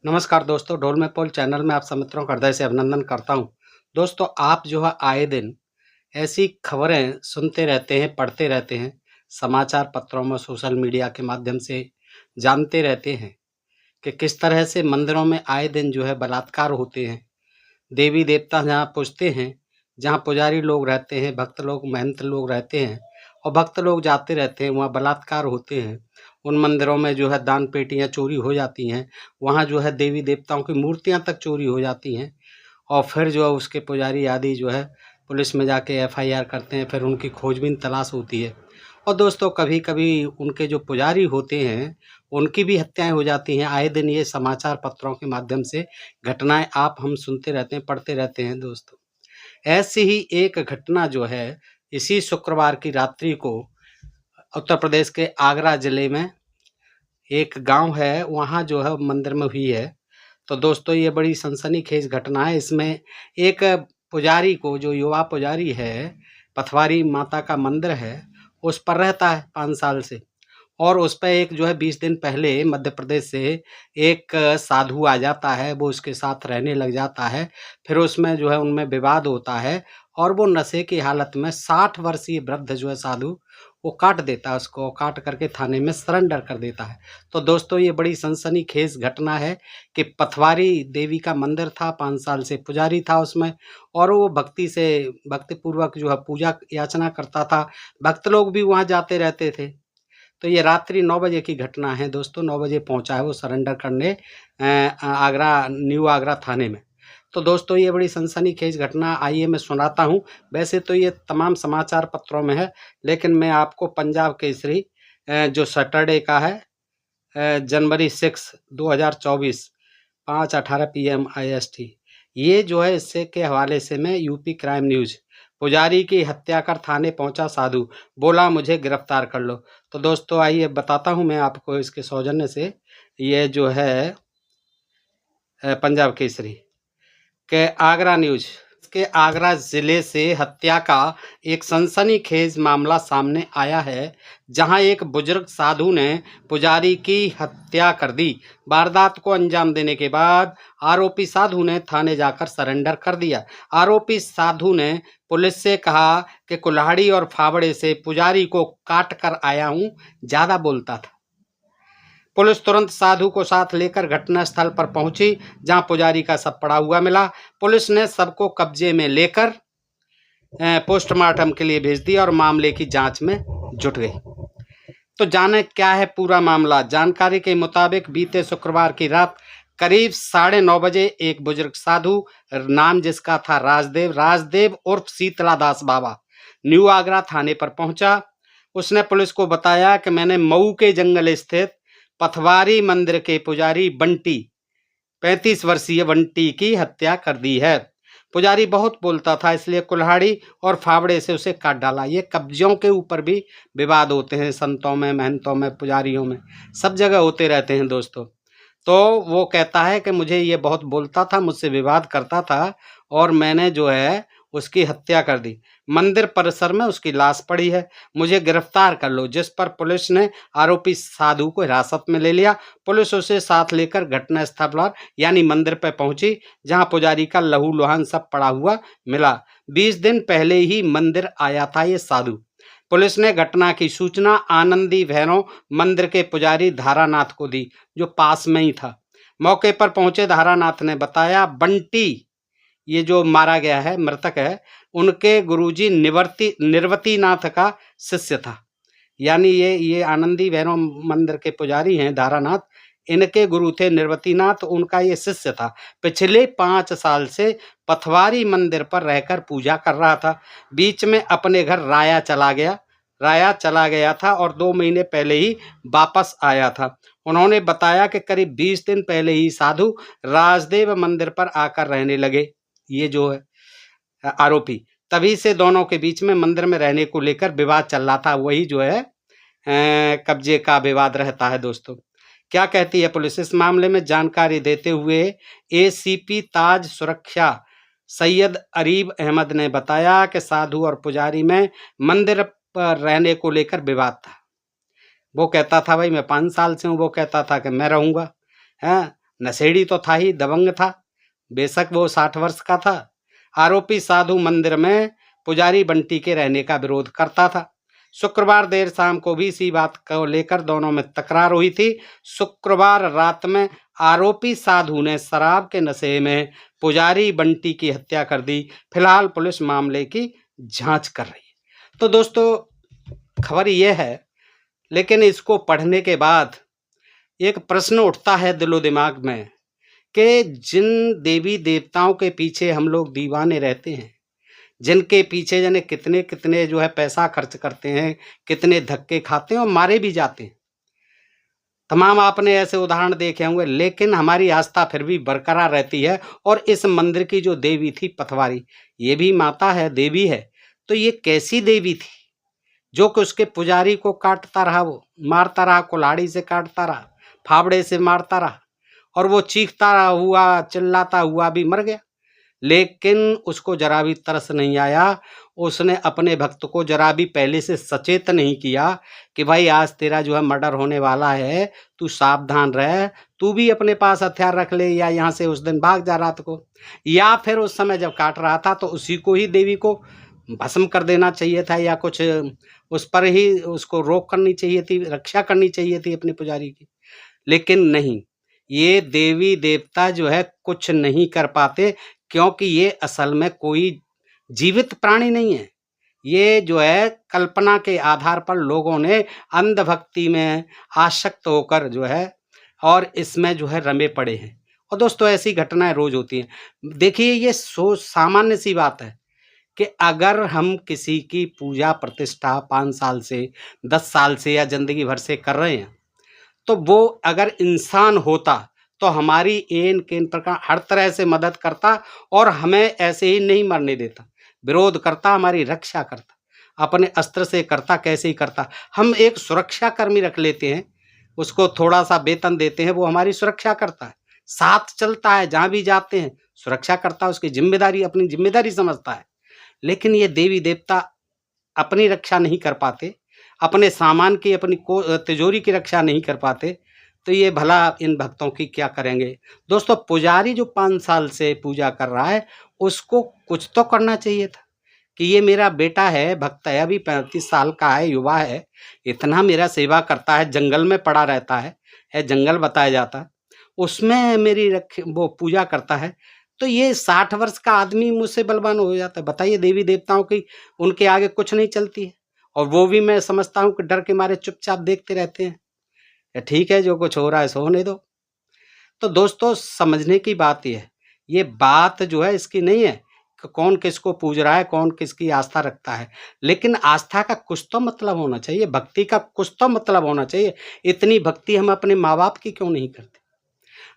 नमस्कार दोस्तों, ढोल में पोल चैनल में आप सब मित्रों का हृदय से अभिनंदन करता हूं। दोस्तों, आप जो है आए दिन ऐसी खबरें सुनते रहते हैं, पढ़ते रहते हैं, समाचार पत्रों में, सोशल मीडिया के माध्यम से जानते रहते हैं कि किस तरह से मंदिरों में आए दिन जो है बलात्कार होते हैं। देवी देवता जहाँ पूजते हैं, जहाँ पुजारी लोग रहते हैं, भक्त लोग, महंत लोग रहते हैं और भक्त लोग जाते रहते हैं, वहाँ बलात्कार होते हैं। उन मंदिरों में जो है दान पेटियाँ चोरी हो जाती हैं, वहाँ जो है देवी देवताओं की मूर्तियाँ तक चोरी हो जाती हैं और फिर जो है उसके पुजारी आदि जो है पुलिस में जाके एफआईआर करते हैं, फिर उनकी खोजबीन तलाश होती है। और दोस्तों, कभी कभी उनके जो पुजारी होते हैं उनकी भी हत्याएं हो जाती हैं। आए दिन ये समाचार पत्रों के माध्यम से घटनाएं आप हम सुनते रहते हैं, पढ़ते रहते हैं। दोस्तों, ऐसी ही एक घटना जो है इसी शुक्रवार की रात्रि को उत्तर प्रदेश के आगरा जिले में एक गांव है, वहां जो है मंदिर में हुई है। तो दोस्तों, ये बड़ी सनसनीखेज घटना है। इसमें एक पुजारी को, जो युवा पुजारी है, पथवारी माता का मंदिर है, उस पर रहता है 5 साल से। और उस पे एक जो है 20 दिन पहले मध्य प्रदेश से एक साधु आ जाता है, वो उसके साथ रहने लग जाता है। फिर उसमें जो है उनमें विवाद होता है और वो नशे की हालत में 60 वर्षीय वृद्ध जो है साधु, वो काट देता है, उसको काट करके थाने में सरेंडर कर देता है। तो दोस्तों, ये बड़ी सनसनीखेज घटना है कि पथवारी देवी का मंदिर था, 5 साल से पुजारी था उसमें और वो भक्तिपूर्वक जो है पूजा याचना करता था। भक्त लोग भी वहाँ जाते रहते थे। तो ये रात्रि 9 बजे की घटना है दोस्तों। 9 बजे पहुंचा है वो सरेंडर करने आगरा, न्यू आगरा थाने में। तो दोस्तों, ये बड़ी सनसनीखेज घटना, आइए मैं सुनाता हूँ। वैसे तो ये तमाम समाचार पत्रों में है, लेकिन मैं आपको पंजाब केसरी जो सैटरडे का है, जनवरी 6 2024 5:18 PM IST, ये जो है इससे के हवाले से मैं यूपी क्राइम न्यूज, पुजारी की हत्या कर थाने पहुंचा साधु, बोला मुझे गिरफ्तार कर लो। तो दोस्तों, आइए बताता हूं मैं आपको इसके सौजन्य से। ये जो है पंजाब केसरी के आगरा न्यूज के आगरा जिले से हत्या का एक सनसनीखेज मामला सामने आया है, जहां एक बुजुर्ग साधु ने पुजारी की हत्या कर दी। वारदात को अंजाम देने के बाद आरोपी साधु ने थाने जाकर सरेंडर कर दिया। आरोपी साधु ने पुलिस से कहा कि कुल्हाड़ी और फावड़े से पुजारी को काट कर आया हूं, ज्यादा बोलता था। पुलिस तुरंत साधु को साथ लेकर घटनास्थल पर पहुंची, जहां पुजारी का शव पड़ा हुआ मिला। पुलिस ने शव को कब्जे में लेकर पोस्टमार्टम के लिए भेज दिया और मामले की जांच में जुट गई। तो जाने क्या है पूरा मामला। जानकारी के मुताबिक बीते शुक्रवार की रात करीब 9:30 बजे एक बुजुर्ग साधु, नाम जिसका था राजदेव उर्फ शीतला दास बाबा, न्यू आगरा थाने पर पहुंचा। उसने पुलिस को बताया कि मैंने मऊ के जंगल स्थित पथवारी मंदिर के पुजारी बंटी, 35 वर्षीय बंटी की हत्या कर दी है। पुजारी बहुत बोलता था, इसलिए कुल्हाड़ी और फावड़े से उसे काट डाला। ये कब्जों के ऊपर भी विवाद होते हैं, संतों में, महंतों में, पुजारियों में, सब जगह होते रहते हैं दोस्तों। तो वो कहता है कि मुझे ये बहुत बोलता था, मुझसे विवाद करता था और मैंने जो है उसकी हत्या कर दी। मंदिर परिसर में उसकी लाश पड़ी है, मुझे गिरफ्तार कर लो। जिस पर पुलिस ने आरोपी साधु को हिरासत में ले लिया। पुलिस उसे साथ लेकर घटनास्थल पर यानी मंदिर पर पहुंची, जहां पुजारी का लहूलुहान सब पड़ा हुआ मिला। 20 दिन पहले ही मंदिर आया था ये साधु। पुलिस ने घटना की सूचना आनंदी भैरव मंदिर के पुजारी धारानाथ को दी, जो पास में ही था। मौके पर पहुंचे धारानाथ ने बताया, बंटी, ये जो मारा गया है, मृतक है, उनके गुरुजी निर्वती नाथ का शिष्य था। यानी ये आनंदी भैरव मंदिर के पुजारी हैं धारानाथ, इनके गुरु थे निर्वतीनाथ, उनका ये शिष्य था। पिछले 5 साल से पथवारी मंदिर पर रहकर पूजा कर रहा था। बीच में अपने घर राया चला गया था और 2 महीने पहले ही वापस आया था। उन्होंने बताया कि करीब 20 दिन पहले ही साधु राजदेव मंदिर पर आकर रहने लगे, ये जो है आरोपी। तभी से दोनों के बीच में मंदिर में रहने को लेकर विवाद चल रहा था। वही जो है कब्जे का विवाद रहता है दोस्तों। क्या कहती है पुलिस इस मामले में? जानकारी देते हुए एसीपी ताज सुरक्षा सैयद अरीब अहमद ने बताया कि साधु और पुजारी में मंदिर पर रहने को लेकर विवाद था। वो कहता था भाई मैं 5 साल से हूँ, वो कहता था कि मैं रहूँगा, है। नशेड़ी तो था ही, दबंग था, बेशक वो 60 वर्ष का था। आरोपी साधु मंदिर में पुजारी बंटी के रहने का विरोध करता था। शुक्रवार देर शाम को भी इसी बात को लेकर दोनों में तकरार हुई थी। शुक्रवार रात में आरोपी साधु ने शराब के नशे में पुजारी बंटी की हत्या कर दी। फिलहाल पुलिस मामले की जांच कर रही है। तो दोस्तों खबर यह है, लेकिन इसको पढ़ने के बाद एक प्रश्न उठता है दिलो दिमाग में कि जिन देवी देवताओं के पीछे हम लोग दीवाने रहते हैं, जिनके पीछे जाने कितने कितने जो है पैसा खर्च करते हैं, कितने धक्के खाते हैं और मारे भी जाते हैं, तमाम आपने ऐसे उदाहरण देखे होंगे, लेकिन हमारी आस्था फिर भी बरकरार रहती है। और इस मंदिर की जो देवी थी पथवारी, ये भी माता है, देवी है। तो ये कैसी देवी थी जो कि उसके पुजारी को काटता रहा, वो मारता रहा, कुल्हाड़ी से काटता रहा, फावड़े से मारता रहा, और वो चीखता हुआ चिल्लाता हुआ भी मर गया, लेकिन उसको जरा भी तरस नहीं आया। उसने अपने भक्त को जरा भी पहले से सचेत नहीं किया कि भाई आज तेरा जो है मर्डर होने वाला है, तू सावधान रह, तू भी अपने पास हथियार रख ले, या यहाँ से उस दिन भाग जा रात को, या फिर उस समय जब काट रहा था तो उसी को ही देवी को भस्म कर देना चाहिए था, या कुछ उस पर ही उसको रोक करनी चाहिए थी, रक्षा करनी चाहिए थी अपने पुजारी की। लेकिन नहीं, ये देवी देवता जो है कुछ नहीं कर पाते, क्योंकि ये असल में कोई जीवित प्राणी नहीं है। ये जो है कल्पना के आधार पर लोगों ने अंधभक्ति में आसक्त होकर जो है और इसमें जो है रमे पड़े हैं। और दोस्तों ऐसी घटनाएं रोज होती हैं। देखिए ये सामान्य सी बात है कि अगर हम किसी की पूजा प्रतिष्ठा 5 साल से 10 साल से या जिंदगी भर से कर रहे हैं, तो वो अगर इंसान होता तो हमारी एन केन प्रकार हर तरह से मदद करता और हमें ऐसे ही नहीं मरने देता, विरोध करता, हमारी रक्षा करता, अपने अस्त्र से करता, कैसे ही करता। हम एक सुरक्षा कर्मी रख लेते हैं, उसको थोड़ा सा वेतन देते हैं, वो हमारी सुरक्षा करता है, साथ चलता है, जहाँ भी जाते हैं सुरक्षा करता है, उसकी जिम्मेदारी अपनी जिम्मेदारी समझता है। लेकिन ये देवी देवता अपनी रक्षा नहीं कर पाते, अपने सामान की, अपनी तिजोरी की रक्षा नहीं कर पाते, तो ये भला इन भक्तों की क्या करेंगे। दोस्तों पुजारी जो 5 साल से पूजा कर रहा है, उसको कुछ तो करना चाहिए था कि ये मेरा बेटा है, भक्त है, अभी 35 साल का है, युवा है, इतना मेरा सेवा करता है, जंगल में पड़ा रहता है, जंगल बताया जाता है, उसमें मेरी वो पूजा करता है, तो ये 60 वर्ष का आदमी मुझसे बलवान हो जाता है। बताइए, देवी देवताओं की उनके आगे कुछ नहीं चलती है, और वो भी मैं समझता हूँ कि डर के मारे चुपचाप देखते रहते हैं। ठीक है, जो कुछ हो रहा है सो होने दो। तो दोस्तों समझने की बात ये बात जो है इसकी नहीं है कि कौन किसको पूज रहा है, कौन किसकी आस्था रखता है, लेकिन आस्था का कुछ तो मतलब होना चाहिए, भक्ति का कुछ तो मतलब होना चाहिए। इतनी भक्ति हम अपने माँ बाप की क्यों नहीं करते?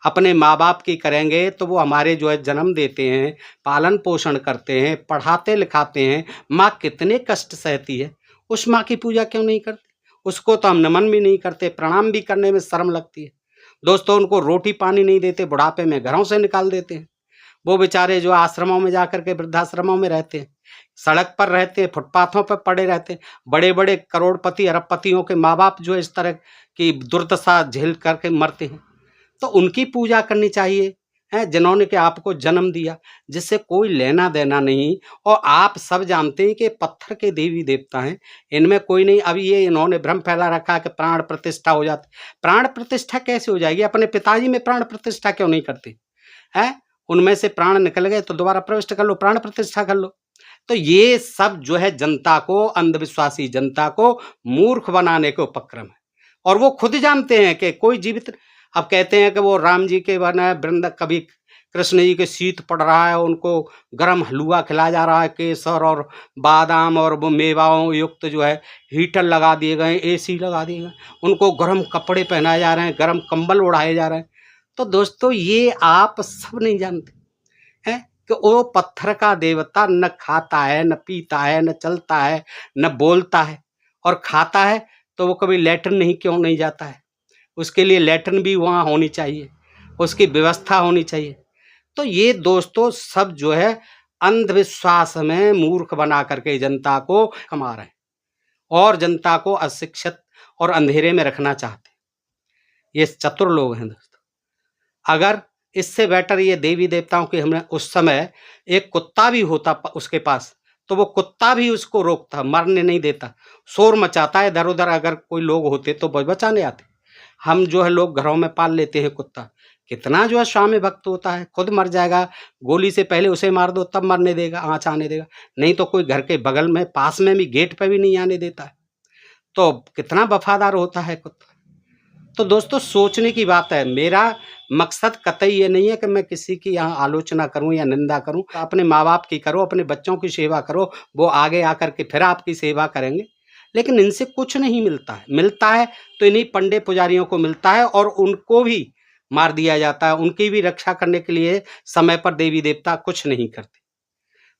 अपने माँ बाप की करेंगे तो वो हमारे जो है जन्म देते हैं, पालन पोषण करते हैं, पढ़ाते लिखाते हैं, माँ कितने कष्ट सहती है, उस माँ की पूजा क्यों नहीं करते? उसको तो हम नमन भी नहीं करते, प्रणाम भी करने में शर्म लगती है। दोस्तों उनको रोटी पानी नहीं देते, बुढ़ापे में घरों से निकाल देते हैं। वो बेचारे जो आश्रमों में जाकर के, वृद्धाश्रमों में रहते हैं, सड़क पर रहते हैं, फुटपाथों पर पड़े रहते हैं। बड़े बड़े करोड़पति अरबपतियों के माँ बाप जो है इस तरह की दुर्दशा झेल करके मरते हैं, तो उनकी पूजा करनी चाहिए, है जिन्होंने कि आपको जन्म दिया, जिससे कोई लेना देना नहीं। और आप सब जानते हैं कि पत्थर के देवी देवता हैं, इनमें कोई नहीं। अभी ये इन्होंने भ्रम फैला रखा है कि प्राण प्रतिष्ठा हो जाती। प्राण प्रतिष्ठा कैसे हो जाएगी? अपने पिताजी में प्राण प्रतिष्ठा क्यों नहीं करते हैं? उनमें से प्राण निकल गए तो दोबारा प्रविष्ट कर लो, प्राण प्रतिष्ठा कर लो। तो ये सब जो है जनता को, अंधविश्वासी जनता को मूर्ख बनाने के उपक्रम है, और वो खुद जानते हैं कि कोई जीवित। अब कहते हैं कि वो राम जी के बना वृंद, कभी कृष्ण जी के शीत पड़ रहा है, उनको गर्म हलवा खिलाया जा रहा है, केसर और बादाम और वो मेवाओं युक्त जो है हीटर लगा दिए गए, एसी लगा दिए गए, उनको गर्म कपड़े पहनाए जा रहे हैं, गर्म कंबल उड़ाए जा रहे हैं। तो दोस्तों ये आप सब नहीं जानते हैं कि वो पत्थर का देवता न खाता है, न पीता है, न चलता है, न बोलता है, और खाता है तो वो कभी लैट्रिन नहीं क्यों नहीं जाता है? उसके लिए लैट्रिन भी वहाँ होनी चाहिए, उसकी व्यवस्था होनी चाहिए। तो ये दोस्तों सब जो है अंधविश्वास में मूर्ख बना करके जनता को कमा रहे हैं, और जनता को अशिक्षित और अंधेरे में रखना चाहते हैं। ये चतुर लोग हैं दोस्तों। अगर इससे बेटर ये देवी देवताओं की हमने उस समय एक कुत्ता भी होता उसके पास, तो वो कुत्ता भी उसको रोकता, मरने नहीं देता, शोर मचाता है इधर-उधर, अगर कोई लोग होते तो बचाने आते। हम जो है लोग घरों में पाल लेते हैं कुत्ता, कितना जो है स्वामी भक्त होता है, खुद मर जाएगा, गोली से पहले उसे मार दो तब मरने देगा, आँच आने देगा, नहीं तो कोई घर के बगल में पास में भी गेट पे भी नहीं आने देता है। तो कितना वफादार होता है कुत्ता। तो दोस्तों सोचने की बात है, मेरा मकसद कतई ये नहीं है कि मैं किसी की यहाँ आलोचना करूँ या निंदा करूँ, अपने माँ-बाप की करो, अपने बच्चों की सेवा करो, वो आगे आकर के फिर आपकी सेवा करेंगे। लेकिन इनसे कुछ नहीं मिलता है तो इन्हीं पंडे पुजारियों को मिलता है और उनको भी मार दिया जाता है, उनकी भी रक्षा करने के लिए समय पर देवी-देवता कुछ नहीं करते।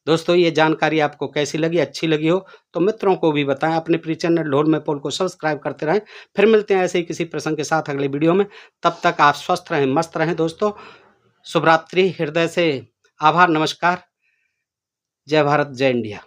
दोस्तों ये जानकारी आपको कैसी लगी, अच्छी लगी हो तो मित्रों को भी बताएं, अपने प्रिय चैनल ढोल में पोल को सब्सक्राइब करते रहें। फिर मिलते हैं ऐसे ही किसी प्रसंग के साथ अगले वीडियो में, तब तक आप स्वस्थ रहें, मस्त रहें दोस्तों। शुभ रात्रि, हृदय से आभार, नमस्कार, जय भारत, जय इंडिया।